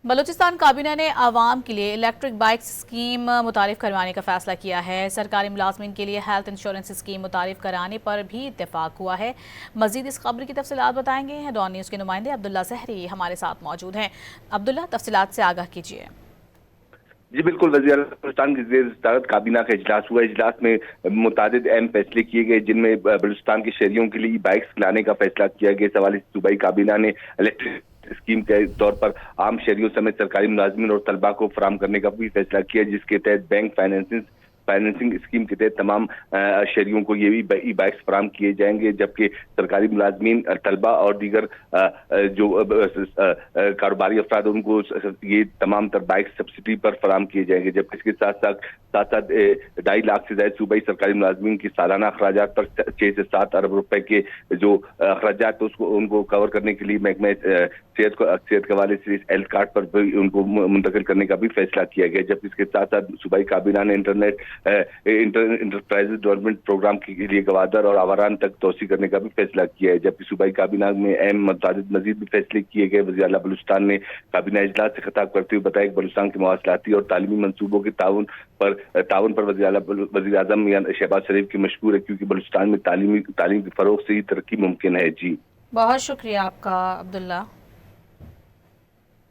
بلوچستان کابینہ نے عوام کے لیے الیکٹرک بائکس اسکیم متعارف کروانے کا فیصلہ کیا ہے۔ سرکاری ملازمین کے لیے ہیلتھ انشورنس اسکیم متعارف کرانے پر بھی اتفاق ہوا ہے۔ مزید اس خبر کی تفصیلات بتائیں گے ڈان نیوز کے نمائندے عبداللہ زہری ہمارے ساتھ موجود ہیں۔ عبداللہ، تفصیلات سے آگاہ کیجیے۔ جی بالکل، وزیر بلوچستان کی زیر صدارت کابینہ کا اجلاس ہوا۔ اجلاس میں متعدد اہم فیصلے کیے گئے، جن میں بلوچستان کے شہریوں کے لیے بائکس لانے کا فیصلہ کیا گیا۔ اس حوالے سے صوبائی کابینہ نے الیکٹرک اسکیم کے طور پر عام شہریوں سمیت سرکاری ملازمین اور طلباء کو فراہم کرنے کا بھی فیصلہ کیا، جس کے تحت بینک فائنینسنگ اسکیم کے تحت تمام شہریوں کو یہ بھی ای بائکس فراہم کیے جائیں گے، جبکہ سرکاری ملازمین، طلباء اور دیگر جو کاروباری افراد ان کو یہ تمام تر بائکس سبسڈی پر فراہم کیے جائیں گے، جبکہ اس کے ساتھ 2.5 لاکھ سے زائد صوبائی سرکاری ملازمین کی سالانہ اخراجات پر 6 سے 7 ارب روپے کے جو اخراجات ان کو کور کرنے کے لیے محکمہ صحت کے حوالے سے ہیلتھ کارڈ پر بھی ان کو منتقل کرنے کا بھی فیصلہ کیا گیا، جبکہ اس کے ساتھ ساتھ صوبائی کابینہ نے انٹرپرائز ڈیولپمنٹ پروگرام کے لیے گوادر اور آوران تک توسیع کرنے کا بھی فیصلہ کیا ہے، جبکہ صوبائی کابینہ میں اہم مزید بھی فیصلے کیے گئے۔ وزیر اعلیٰ بلوچستان نے کابینہ اجلاس سے خطاب کرتے ہوئے بتایا کہ بلوچستان کے مواصلاتی اور تعلیمی منصوبوں کے تعاون پر وزیر اعظم شہباز شریف کی مشکور ہے، کیونکہ بلوچستان میں تعلیم کے فروغ سے ہی ترقی ممکن ہے۔ جی بہت شکریہ آپ کا عبداللہ۔